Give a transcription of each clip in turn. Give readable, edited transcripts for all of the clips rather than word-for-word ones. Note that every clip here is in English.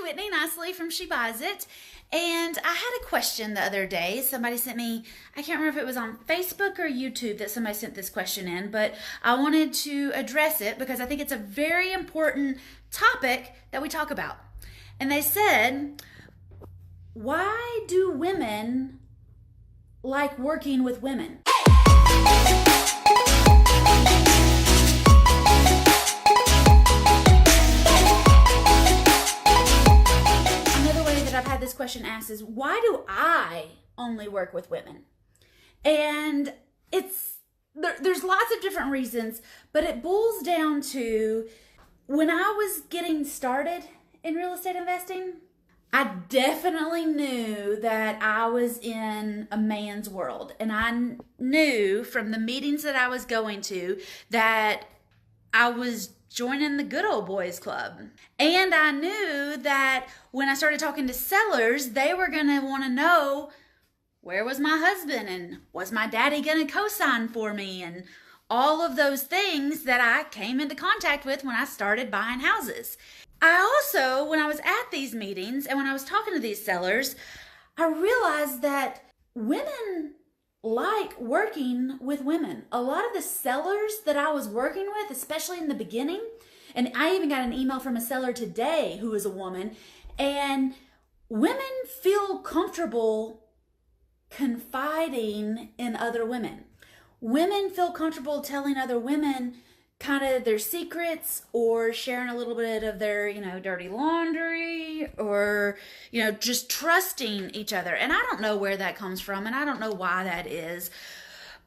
Whitney Nicely from She Buys It. And I had a question the other day. Somebody sent me, I can't remember if it was on Facebook or YouTube that somebody sent this question in, but I wanted to address it because I think it's a very important topic that we talk about. And they said, why do women like working with women? I've had this question asked is, why do I only work with women? And there's lots of different reasons, but it boils down to when I was getting started in real estate investing, I definitely knew that I was in a man's world. And I knew from the meetings that I was going to that I was joining the good old boys club. And I knew that when I started talking to sellers, they were going to want to know, where was my husband? And was my daddy going to co-sign for me? And all of those things that I came into contact with when I started buying houses. I also, when I was at these meetings and when I was talking to these sellers, I realized that women like working with women. A lot of the sellers that I was working with, especially in the beginning, and I even got an email from a seller today who is a woman, and women feel comfortable confiding in other women. Women feel comfortable telling other women kind of their secrets or sharing a little bit of their, dirty laundry or, just trusting each other. And I don't know where that comes from and I don't know why that is,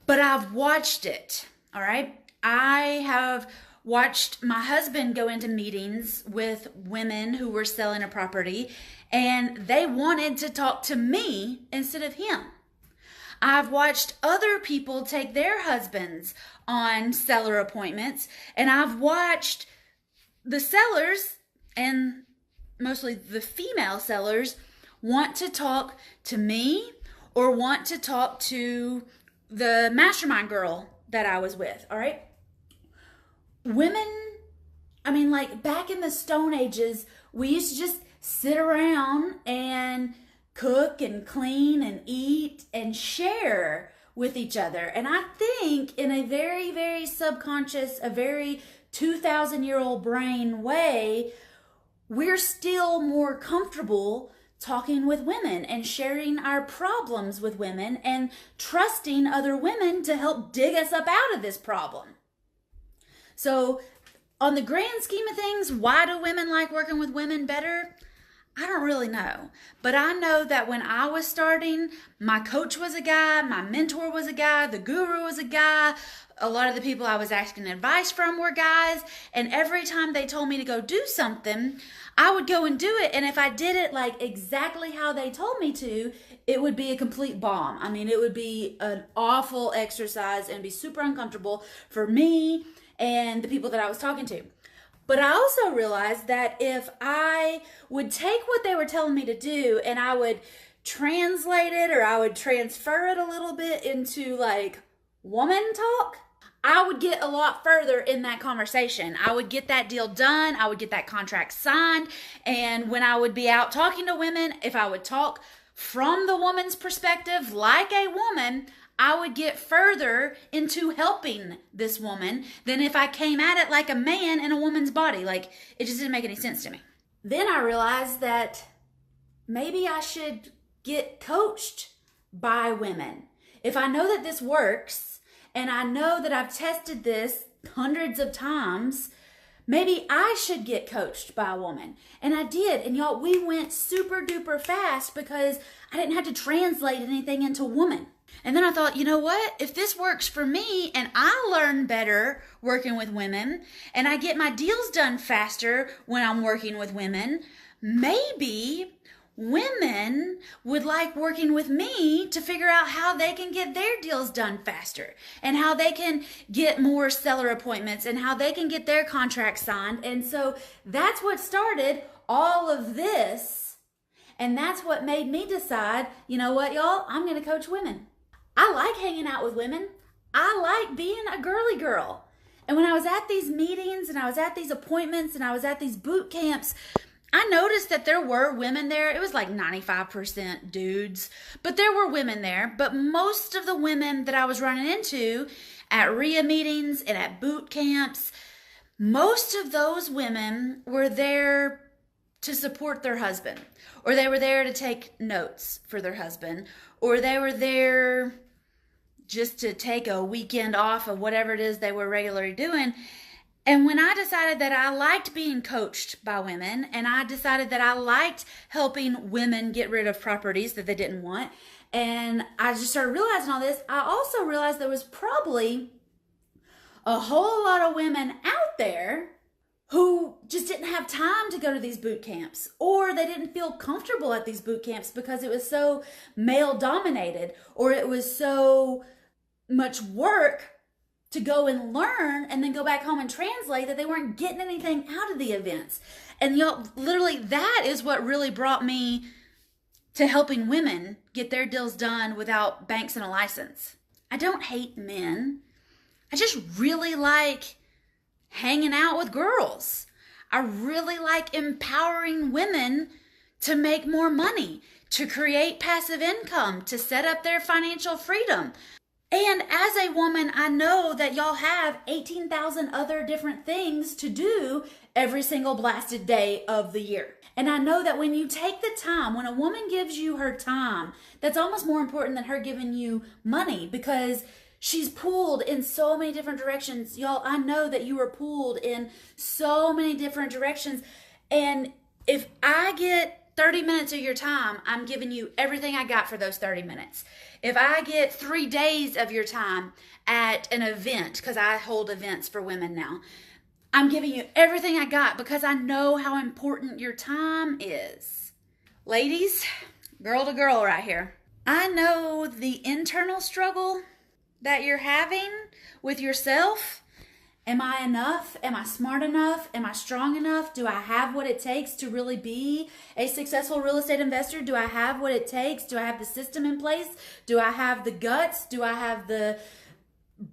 but I've watched it. All right. I have watched my husband go into meetings with women who were selling a property and they wanted to talk to me instead of him. I've watched other people take their husbands on seller appointments, and I've watched the sellers, and mostly the female sellers, want to talk to me or want to talk to the mastermind girl that I was with, all right? Women, back in the Stone Ages, we used to just sit around and cook and clean and eat and share with each other. And I think in a very, very subconscious, a very 2,000-year-old brain way, we're still more comfortable talking with women and sharing our problems with women and trusting other women to help dig us up out of this problem. So on the grand scheme of things, why do women like working with women better? I don't really know, but I know that when I was starting, my coach was a guy, my mentor was a guy, the guru was a guy, a lot of the people I was asking advice from were guys, and every time they told me to go do something, I would go and do it, and if I did it like exactly how they told me to, it would be a complete bomb. It would be an awful exercise and be super uncomfortable for me and the people that I was talking to. But I also realized that if I would take what they were telling me to do and I would translate it or I would transfer it a little bit into like woman talk, I would get a lot further in that conversation. I would get that deal done. I would get that contract signed. And when I would be out talking to women, if I would talk from the woman's perspective like a woman, I would get further into helping this woman than if I came at it like a man in a woman's body. Like, it just didn't make any sense to me. Then I realized that maybe I should get coached by women. If I know that this works and I know that I've tested this hundreds of times, maybe I should get coached by a woman. And I did. And y'all, we went super duper fast because I didn't have to translate anything into woman. And then I thought, you know what? If this works for me and I learn better working with women and I get my deals done faster when I'm working with women, maybe women would like working with me to figure out how they can get their deals done faster and how they can get more seller appointments and how they can get their contracts signed. And so that's what started all of this. And that's what made me decide, you know what, y'all? I'm going to coach women. I like hanging out with women. I like being a girly girl. And when I was at these meetings and I was at these appointments and I was at these boot camps, I noticed that there were women there. It was like 95% dudes, but there were women there. But most of the women that I was running into at RIA meetings and at boot camps, most of those women were there to support their husband, or they were there to take notes for their husband, or they were there just to take a weekend off of whatever it is they were regularly doing. And when I decided that I liked being coached by women, and I decided that I liked helping women get rid of properties that they didn't want, and I just started realizing all this, I also realized there was probably a whole lot of women out there who just didn't have time to go to these boot camps, or they didn't feel comfortable at these boot camps because it was so male dominated, or it was so much work to go and learn and then go back home and translate that they weren't getting anything out of the events. And y'all, literally, that is what really brought me to helping women get their deals done without banks and a license. I don't hate men. I just really like hanging out with girls. I really like empowering women to make more money, to create passive income, to set up their financial freedom. And as a woman, I know that y'all have 18,000 other different things to do every single blasted day of the year. And I know that when you take the time, when a woman gives you her time, that's almost more important than her giving you money, because she's pulled in so many different directions. Y'all, I know that you are pulled in so many different directions. And if I get 30 minutes of your time, I'm giving you everything I got for those 30 minutes. If I get 3 days of your time at an event, because I hold events for women now, I'm giving you everything I got because I know how important your time is. Ladies, girl to girl right here. I know the internal struggle that you're having with yourself. Am I enough? Am I smart enough? Am I strong enough? Do I have what it takes to really be a successful real estate investor? Do I have what it takes? Do I have the system in place? Do I have the guts? Do I have the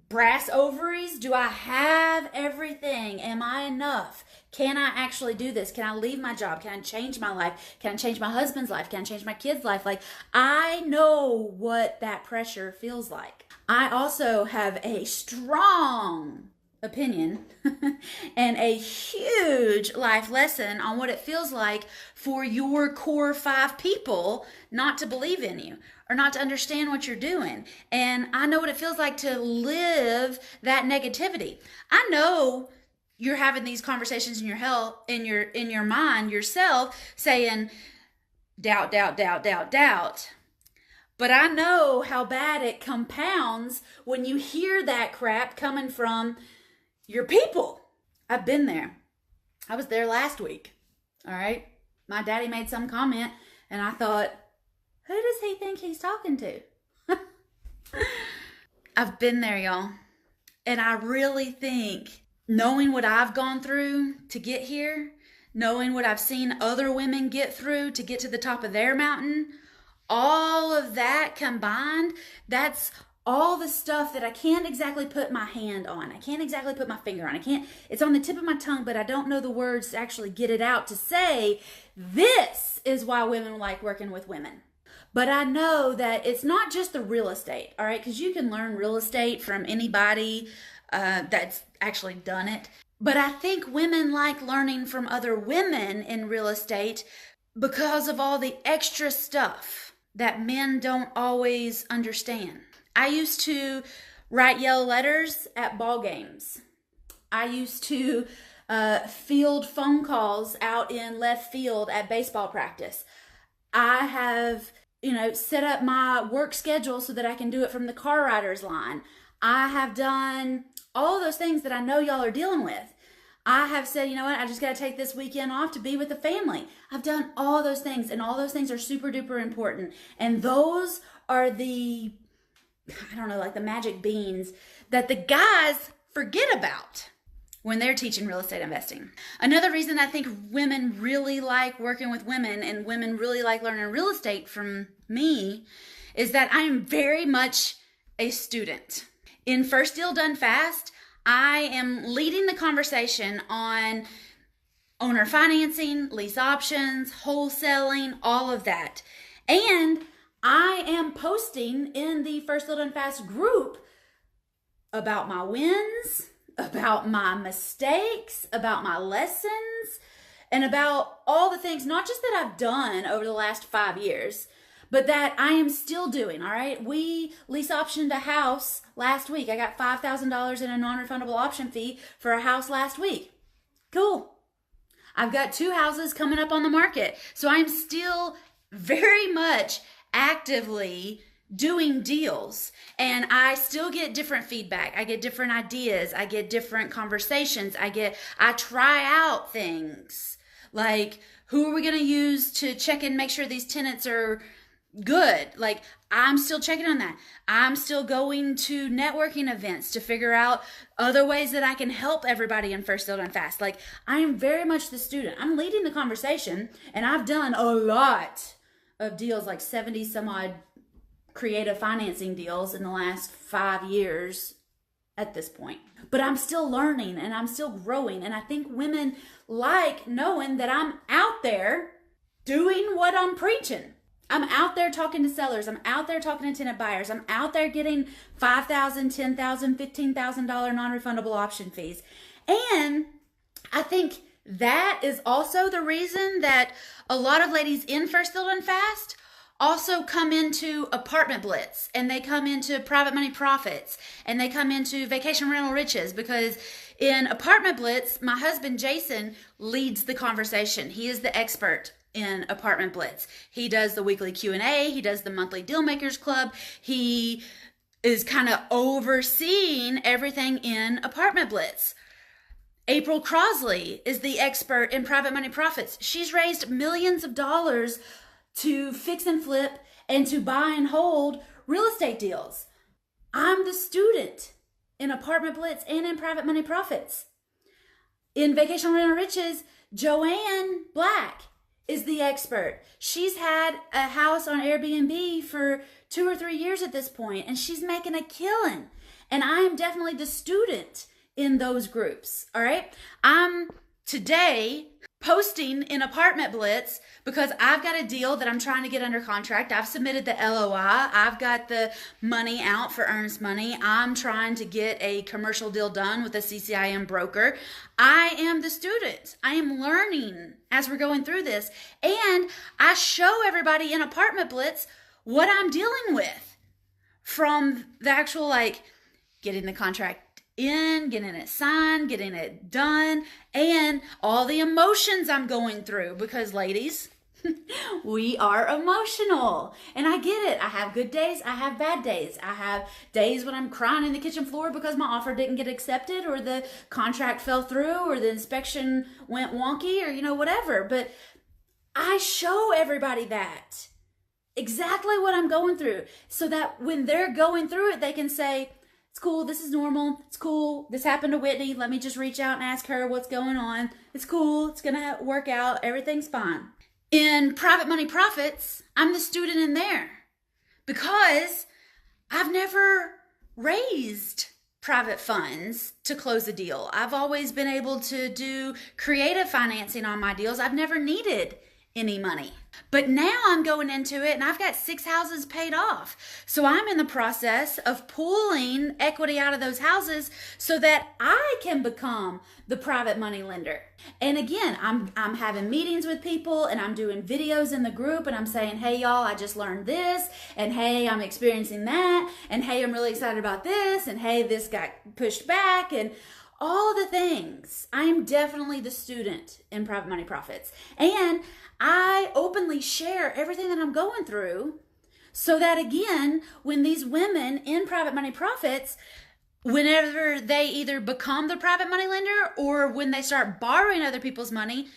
brass ovaries? Do I have everything? Am I enough? Can I actually do this? Can I leave my job? Can I change my life? Can I change my husband's life? Can I change my kid's life? Like, I know what that pressure feels like. I also have a strong opinion and a huge life lesson on what it feels like for your core 5 people not to believe in you or not to understand what you're doing. And I know what it feels like to live that negativity. I know you're having these conversations in your mind yourself, saying doubt, doubt, doubt, doubt, doubt. But I know how bad it compounds when you hear that crap coming from your people. I've been there. I was there last week. All right. My daddy made some comment and I thought, who does he think he's talking to? I've been there, y'all. And I really think knowing what I've gone through to get here, knowing what I've seen other women get through to get to the top of their mountain, all of that combined, that's all the stuff that I can't exactly put my hand on. I can't exactly put my finger on. It's on the tip of my tongue, but I don't know the words to actually get it out to say, this is why women like working with women. But I know that it's not just the real estate, all right? Because you can learn real estate from anybody that's actually done it. But I think women like learning from other women in real estate because of all the extra stuff that men don't always understand. I used to write yellow letters at ball games. I used to field phone calls out in left field at baseball practice. I have, set up my work schedule so that I can do it from the car rider's line. I have done all those things that I know y'all are dealing with. I have said, you know what, I just got to take this weekend off to be with the family. I've done all those things, and all those things are super duper important. And those are the magic beans that the guys forget about when they're teaching real estate investing. Another reason I think women really like working with women and women really like learning real estate from me is that I am very much a student. In First Deal Done Fast, I am leading the conversation on owner financing, lease options, wholesaling, all of that. And I am posting in the First Little and Fast group about my wins, about my mistakes, about my lessons, and about all the things, not just that I've done over the last 5 years, but that I am still doing, all right? We lease optioned a house last week. I got $5,000 in a non-refundable option fee for a house last week. Cool. I've got 2 houses coming up on the market. So I'm still very much actively doing deals, and I still get different feedback. I get different ideas. I get different conversations. I try out things like, who are we going to use to check and make sure these tenants are good? Like, I'm still checking on that. I'm still going to networking events to figure out other ways that I can help everybody in First Little and Fast. Like, I am very much the student. I'm leading the conversation, and I've done a lot of deals, like 70 some odd creative financing deals in the last 5 years at this point. But I'm still learning and I'm still growing. And I think women like knowing that I'm out there doing what I'm preaching. I'm out there talking to sellers. I'm out there talking to tenant buyers. I'm out there getting $5,000, $10,000, $15,000 non-refundable option fees. And I think that is also the reason that a lot of ladies in First Little and Fast also come into Apartment Blitz, and they come into Private Money Profits, and they come into Vacation Rental Riches, because in Apartment Blitz, my husband Jason leads the conversation. He is the expert in Apartment Blitz. He does the weekly Q&A. He does the monthly Deal Makers Club. He is kind of overseeing everything in Apartment Blitz. April Crosley is the expert in Private Money Profits. She's raised millions of dollars to fix and flip and to buy and hold real estate deals. I'm the student in Apartment Blitz and in Private Money Profits. In Vacation Rental Riches, Joanne Black is the expert. She's had a house on Airbnb for 2 or 3 years at this point, and she's making a killing. And I am definitely the student in those groups, all right? I'm today posting in Apartment Blitz because I've got a deal that I'm trying to get under contract. I've submitted the LOI. I've got the money out for earnest money. I'm trying to get a commercial deal done with a CCIM broker. I am the student. I am learning as we're going through this. And I show everybody in Apartment Blitz what I'm dealing with, from the actual, like, getting the contract in, getting it signed, getting it done, and all the emotions I'm going through, because ladies, we are emotional. And I get it. I have good days. I have bad days. I have days when I'm crying in the kitchen floor because my offer didn't get accepted, or the contract fell through, or the inspection went wonky, or, whatever. But I show everybody that exactly what I'm going through, so that when they're going through it, they can say, it's cool, this is normal, it's cool, this happened to Whitney, let me just reach out and ask her what's going on. It's cool, it's gonna work out, everything's fine. In Private Money Profits, I'm the student in there because I've never raised private funds to close a deal. I've always been able to do creative financing on my deals. I've never needed any money. But now I'm going into it and I've got 6 houses paid off. So I'm in the process of pulling equity out of those houses so that I can become the private money lender. And again, I'm having meetings with people, and I'm doing videos in the group, and I'm saying, hey y'all, I just learned this, and hey, I'm experiencing that, and hey, I'm really excited about this, and hey, this got pushed back, and all the things. I am definitely the student in Private Money Profits. And I openly share everything that I'm going through, so that again, when these women in Private Money Profits, whenever they either become the private money lender or when they start borrowing other people's money,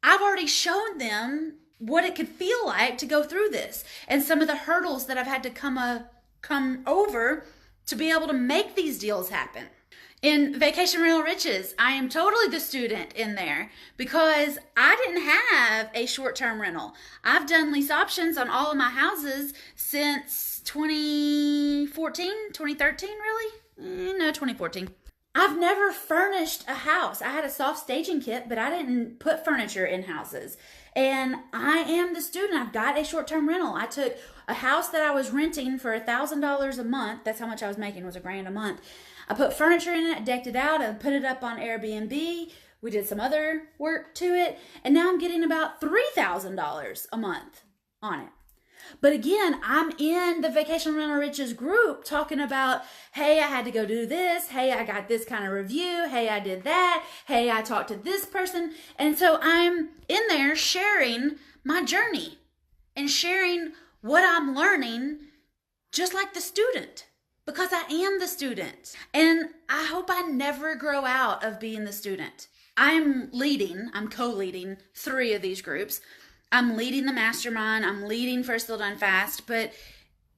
I've already shown them what it could feel like to go through this, and some of the hurdles that I've had to come over to be able to make these deals happen. In Vacation Rental Riches, I am totally the student in there because I didn't have a short-term rental. I've done lease options on all of my houses since 2014, 2013, really? No, 2014. I've never furnished a house. I had a soft staging kit, but I didn't put furniture in houses. And I am the student. I've got a short-term rental. I took a house that I was renting for $1,000 a month. That's how much I was making, was $1,000 a month. I put furniture in it, decked it out, and put it up on Airbnb. We did some other work to it. And now I'm getting about $3,000 a month on it. But again, I'm in the Vacation Rental Riches group talking about, hey, I had to go do this. Hey, I got this kind of review. Hey, I did that. Hey, I talked to this person. And so I'm in there sharing my journey and sharing what I'm learning, just like the student, because I am the student. And I hope I never grow out of being the student. I'm co-leading 3 of these groups. I'm leading the mastermind. I'm leading First Still Done Fast, but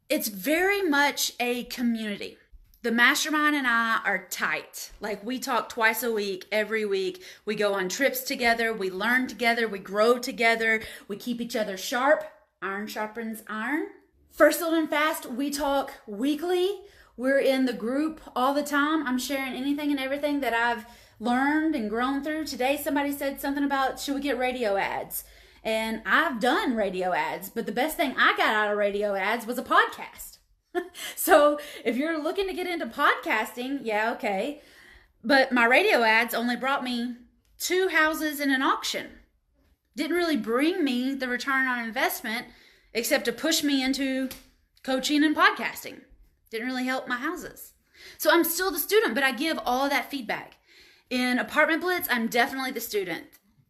it's very much a community. The mastermind and I are tight. Like, we talk twice a week, every week. We go on trips together. We learn together. We grow together. We keep each other sharp. Iron sharpens iron. First Still Done Fast, we talk weekly. We're in the group all the time. I'm sharing anything and everything that I've learned and grown through. Today, somebody said something about, should we get radio ads? And I've done radio ads, but the best thing I got out of radio ads was a podcast. So if you're looking to get into podcasting, yeah, okay. But my radio ads only brought me 2 houses in an auction. Didn't really bring me the return on investment, except to push me into coaching and podcasting. Didn't really help my houses. So I'm still the student, but I give all that feedback. In Apartment Blitz, I'm definitely the student.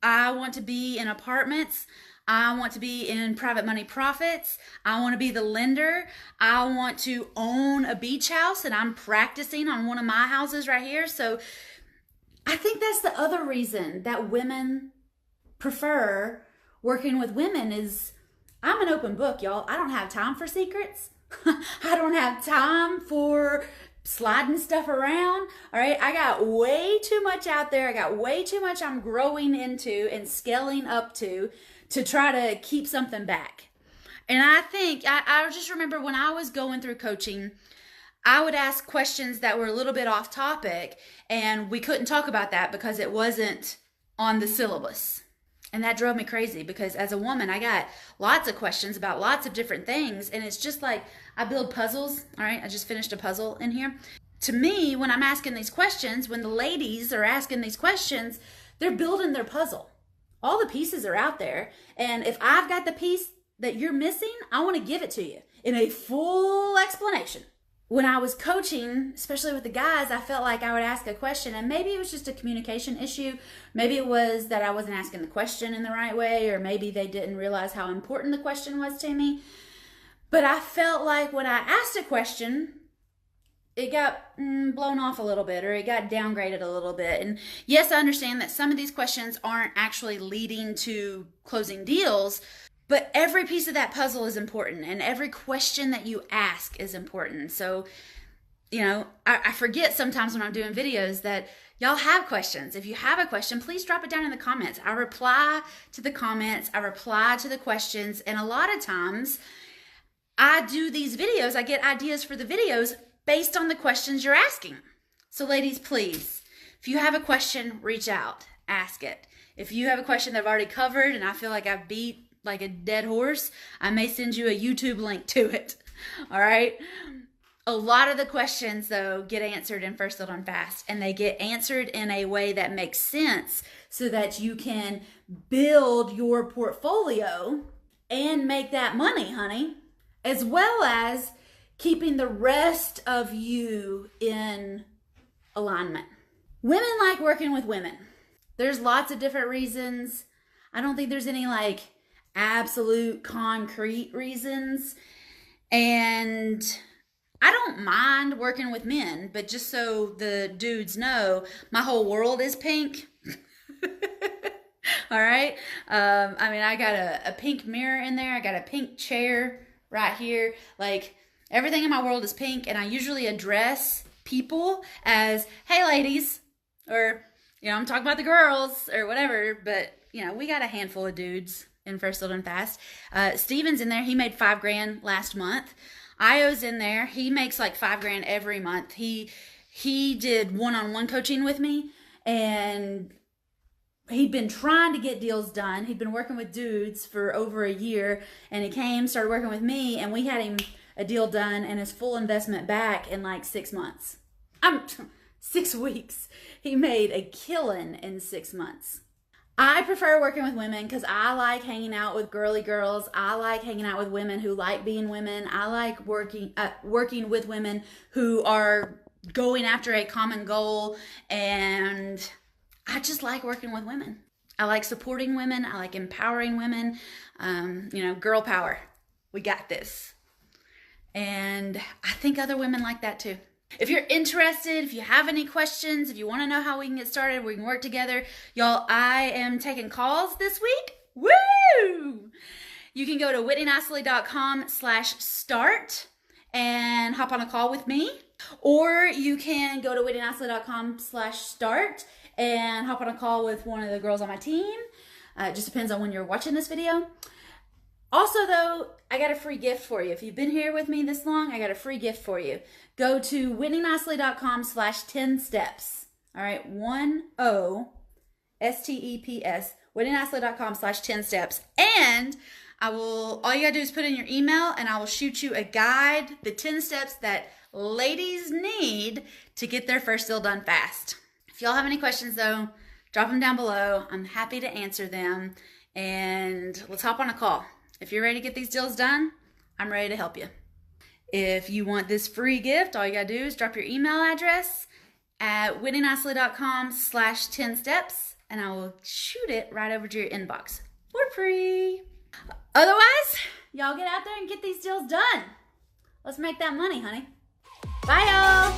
I want to be in apartments. I want to be in private money profits. I want to be the lender. I want to own a beach house, and I'm practicing on one of my houses right here. So I think that's the other reason that women prefer working with women is I'm an open book, y'all. I don't have time for secrets. I don't have time for sliding stuff around. All right. I got way too much out there. I got way too much I'm growing into and scaling up to try to keep something back. And I think I just remember when I was going through coaching, I would ask questions that were a little bit off topic, and we couldn't talk about that because it wasn't on the syllabus. And that drove me crazy because as a woman, I got lots of questions about lots of different things. And it's just like I build puzzles. All right. I just finished a puzzle in here. To me, when I'm asking these questions, when the ladies are asking these questions, they're building their puzzle. All the pieces are out there. And if I've got the piece that you're missing, I want to give it to you in a full explanation. When I was coaching, especially with the guys, I felt like I would ask a question, and maybe it was just a communication issue. Maybe it was that I wasn't asking the question in the right way, or maybe they didn't realize how important the question was to me. But I felt like when I asked a question, it got blown off a little bit, or it got downgraded a little bit. And yes, I understand that some of these questions aren't actually leading to closing deals, but every piece of that puzzle is important, and every question that you ask is important. So, I forget sometimes when I'm doing videos that y'all have questions. If you have a question, please drop it down in the comments. I reply to the comments. I reply to the questions. And a lot of times I do these videos. I get ideas for the videos based on the questions you're asking. So ladies, please, if you have a question, reach out, ask it. If you have a question that I've already covered and I feel like I've beat like a dead horse, I may send you a YouTube link to it. All right. A lot of the questions though get answered in First Still Done Fast, and they get answered in a way that makes sense so that you can build your portfolio and make that money, honey, as well as keeping the rest of you in alignment. Women like working with women. There's lots of different reasons. I don't think there's any like absolute concrete reasons. And I don't mind working with men, but just so the dudes know, my whole world is pink. All right. I got a pink mirror in there. I got a pink chair right here. Like everything in my world is pink. And I usually address people as, hey ladies, or, I'm talking about the girls or whatever, but we got a handful of dudes in First Still Done Fast. Steven's in there. He made $5,000 last month. Io's in there. He makes like $5,000 every month. He he did one-on-one coaching with me, and he'd been trying to get deals done. He'd been working with dudes for over a year, and he started working with me, and we had him a deal done and his full investment back in like 6 months. 6 weeks. He made a killing in 6 months. I prefer working with women because I like hanging out with girly girls. I like hanging out with women who like being women. I like working with women who are going after a common goal, and I just like working with women. I like supporting women. I like empowering women. Girl power. We got this. And I think other women like that too. If you're interested, if you have any questions, if you want to know how we can get started, we can work together. Y'all, I am taking calls this week. Woo! You can go to whitneynicely.com/start and hop on a call with me. Or you can go to whitneynicely.com/start and hop on a call with one of the girls on my team. It just depends on when you're watching this video. Also, though, I got a free gift for you. If you've been here with me this long, I got a free gift for you. Go to whitneynicely.com/10steps. All right, 10steps. whitneynicely.com/10steps. And all you gotta do is put in your email, and I will shoot you a guide, the 10 steps that ladies need to get their first deal done fast. If y'all have any questions, though, drop them down below. I'm happy to answer them. And let's hop on a call. If you're ready to get these deals done, I'm ready to help you. If you want this free gift, all you gotta do is drop your email address at whitneynicely.com/10steps, and I will shoot it right over to your inbox for free. Otherwise, y'all get out there and get these deals done. Let's make that money, honey. Bye, y'all.